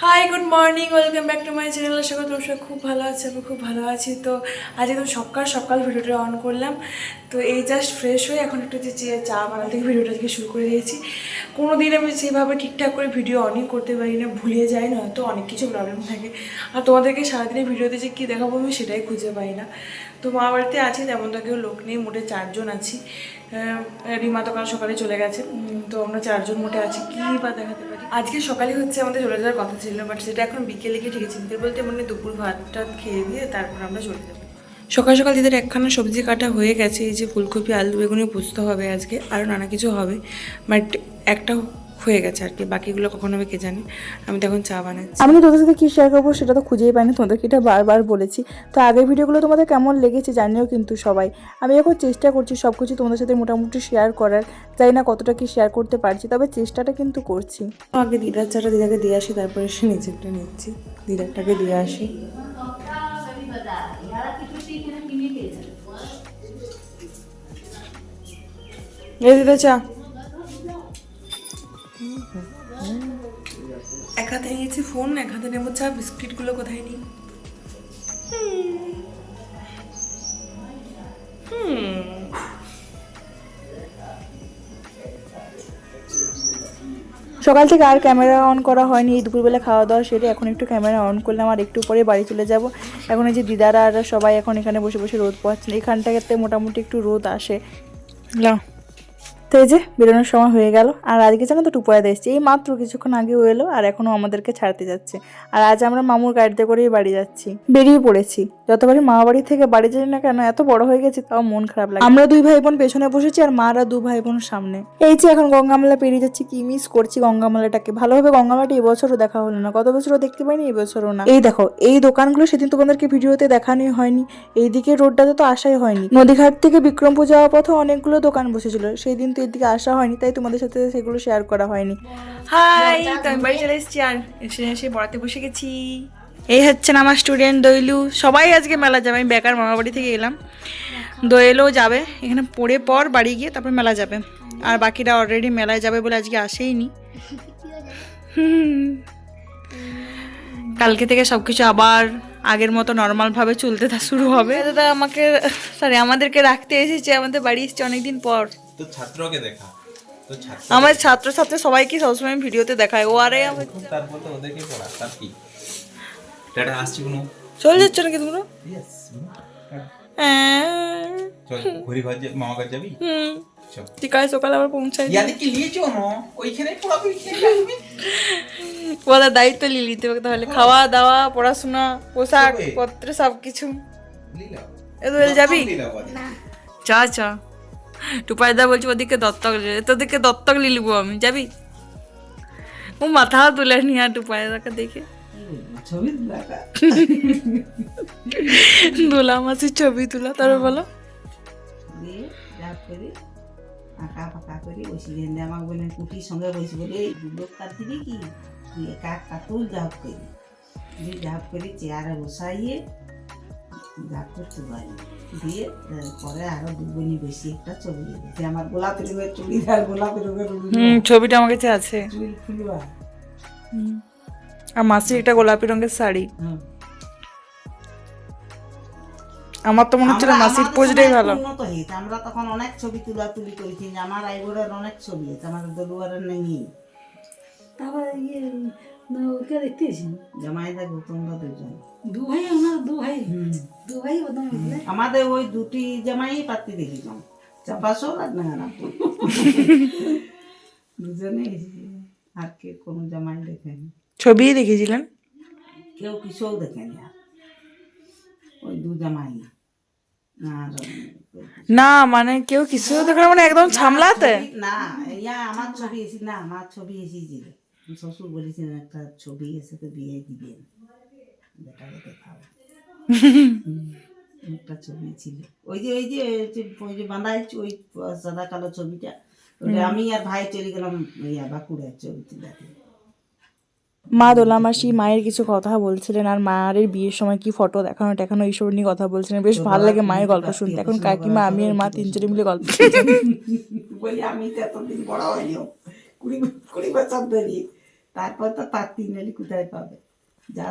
High good morning, welcome back to my channel. আশা করি তোমরা খুব ভালো আছে, আমি খুব ভালো আছি। তো আজ একদম সকাল সকাল ভিডিওটা অন করলাম। তো এই জাস্ট ফ্রেশ হয়ে এখন একটু যে চা বানাতে থেকে ভিডিওটা থেকে শুরু করে দিয়েছি। কোনো দিন আমি যেভাবে ঠিকঠাক করে ভিডিও অনই করতে পারি না, ভুলিয়ে যাই, না তো অনেক কিছু প্রবলেম থাকে। আর তোমাদেরকে সারাদিনে ভিডিওতে যে কী দেখাবো আমি সেটাই খুঁজে পাই না। তো মা বাড়িতে আছি, তেমন তো কেউ লোক নেই, মোটে 4 জন আছি। রিমা তো কাল সকালে চলে গেছে, তো আমরা 4 জন মোটে আছি। কী বা দেখাতে পারি, আজকে সকালে হচ্ছে আমাদের চলে যাওয়ার কথা ছিল, বাট সেটা এখন বিকেলে গিয়ে ঠিক চিনতে বলতে মানে দুপুর ভাতটা খেয়ে দিয়ে তারপর আমরা চলে যাবো। সকাল সকাল দিদের একখানা সবজি কাটা হয়ে গেছে, এই যে ফুলকপি আলু বেগুনি পোস্ত হবে আজকে, আরও নানা কিছু হবে, বাট একটা হয়ে গেছে আর কি, বাকিগুলো কখন হবে কে জানে। আমি তো এখন চা বানাচ্ছি। আমি তোদের সাথে কী শেয়ার করবো সেটা তো খুঁজেই পাইনি, তোমাদেরকে এটা বারবার বলেছি। তো আগের ভিডিওগুলো তোমাদের কেমন লেগেছে জানিও কিন্তু সবাই। আমি এখন চেষ্টা করছি সব কিছু তোমাদের সাথে মোটামুটি শেয়ার করার, জানি না কতটা কি শেয়ার করতে পারছি, তবে চেষ্টাটা কিন্তু করছি। আগে দিদার চাটা দিদাকে দিয়ে আসি, তারপরে এসে নিজেরটা নিচ্ছি, দিদারটাকে দিয়ে আসি। এই দিদা চা। এক হাতে নিয়েছি ফোন, এক হাতে নেবো চা। বিস্কিটগুলো কোথায় নিই? সকাল থেকে আর ক্যামেরা অন করা হয়নি, এই দুপুরবেলা খাওয়া দাওয়া সেরে এখন একটু ক্যামেরা অন করলাম, আর একটু পরে বাড়ি চলে যাব। এখন এই যে দিদারা আর সবাই এখন এখানে বসে বসে রোদ পোহাচ্ছেন, এখানটাতে মোটামুটি একটু রোদ আসে। তো এই যে বেরোনোর সময় হয়ে গেল, আর আজকে জানো তো টুপয়াদা এসছে, এই মাত্র কিছুক্ষণ আগেও এলো, আর এখনও আমাদেরকে ছাড়তে যাচ্ছে। আর আজ আমরা মামুর গাড়িতে করেই বাড়ি যাচ্ছি, বেরিয়ে পড়েছি। যতবারই মা বাড়ি থেকে বাড়ি যাই না কেন, এত বড় হয়ে গেছি তাও মন খারাপ লাগে। আমরা 2 ভাই বোন পেছনে বসেছি, আর মারা 2 ভাই বোন সামনে। এই যে এখন গঙ্গামেলা পেরিয়ে যাচ্ছি, কি মিস করছি গঙ্গামেলাটাকে। ভালোভাবে গঙ্গামেলাটা এবছরও দেখা হলো না, গত বছরও দেখতে পাইনি, এবছরও না। এই দেখো এই দোকানগুলো সেদিন তোমাদেরকে ভিডিওতে দেখানোই হয়নি, এইদিকে রোডটাতে তো আসাই হয়নি। নদীঘাট থেকে বিক্রমপুর যাওয়ার পথে অনেকগুলো দোকান বসেছিল, সেই দিন তো এদিকে আসা হয়নি, তাই তোমাদের সাথে সেগুলো শেয়ার করা হয়নি। হাই, তো আমি বাড়ি চলে এসেছি, আর এসে পড়াতে বসে গেছি। এই হচ্ছেন আমার স্টুডেন্ট দোয়েলু। সবাই আজকে মেলা যাবে, আমি বেকার মামা বাড়ি থেকে এলাম। দোয়েলও যাবে, এখানে পড়ে পর বাড়ি গিয়ে তারপর মেলা যাবে, আর বাকিরা অলরেডি মেলায় যাবে বলে আজকে আসেইনি। কালকে থেকে সবকিছু আবার আগের মতো নর্মালভাবে চলতে শুরু হবে। দাদা আমাদেরকে রাখতে এসেছে, আমাদের বাড়ি এসেছে অনেকদিন পর। তো ছাত্রকে দেখা, তো ছাত্র আমার ছাত্র সবাইকে সবসময় ভিডিওতে দেখায়, ও আরে তারপর তো ওদেরকে পড়া, তার কি টাটা আসছি কোনো চলে যাচ্ছে নাকি তোমরা? ইয়েস হ্যাঁ। চল ঘুরি ঘর মামা ঘর যাবি। চল ঠিক আছে, সকালে আবার পৌঁছাই। ইয়াদি কি লিয়েছো না ওইখানেই পড়াবি, ওইখানে আসবি। ওদের দায়িত্ব নিয়ে নিতে হবে তাহলে, খাওয়া দাওয়া পড়াশোনা পোশাক পত্র সবকিছু। লীলা এ তো যাবি? না চা চা টুপাইদা বলছি ওদিকে দত্তক তোদিকে দত্তক নিয়ে নিবো আমি, যাবি? ও মাথা তুলে নি আর টুপাইদাকে দেখে ছবি দেখা দোলা মাসির ছবি তোলা, তারপর বলো আঁকা ফাঁকা করে বসি গেন্দে আমাকে বললেন কুটির সঙ্গে বসি বলে এই লোক তার দিবি কি তুই একা কাতুল জাপ করি তুই জাপ করে চেয়ারে বসাইয়ে জাপ করতে পারি দিয়ে পরে আরো দুগুনি বেশি একটা ছবি যে আমার গোলাপি রঙের চুড়িদার, গোলাপি রঙের ছবিটা আমার কাছে আছে, চুল ফুলবা আর মাসির একটা গোলাপি রঙের শাড়ি। আমার তো মনে হচ্ছিল মাসির পোজটাই ভালো। উন্নত হয়েছে, আমরা তখন অনেক ছবি তুলি করেছি, আমার আইবুড়ের অনেক ছবি আছে, আমাদের দলুয়ারের নেই। তারপরে ওকে দেখতে এসেছি জামাইদা গৌতমদা দুজন, দু ভাই, আমরা দু ভাই বদম আমাদের ওই দুটি জামাই পাত্তি দেখেছিলাম, চাপাশো আর না দুজনে এসেছি, আর কে কোনো জামাই দেখেনি। ছবি দেখেছিলেন? কেউ কিছুও দেখেনি, আর ওই দু জামাই আর না মানে কেউ কিছু দেখে মানে একদম সামলাতে না। ইয়া আমার ছবি এসি না, আমার ছবি এসেছিল, শ্বশুর বলেছিলেন একটা ছবি এসে তো বিয়ে দিবেন, বেটাকে দেখাবো। একটা ছবি ছিল ওই যে বাঁধাই ওই সাদা কালো ছবিটা, ওটা আমি আর ভাই চলে গেলাম ইয়া বাঁকুড়ার ছবি তুলাতে। মা দোলা মাসি মায়ের কিছু কথা বলছিলেন, আর মায়ের বিয়ের সময় কি ফটো দেখানো এইসব নিয়ে কথা বলছিলেন, বেশ ভালো লাগে মায়ের গল্প শুনতে। এখন কাকিমা আমি আর মা 3জনে মিলে গল্প বলি আমি তো এতদিন বড় হইনি, 20 বছর ধরি তারপর তো তার তিন কোথায় পাবে যা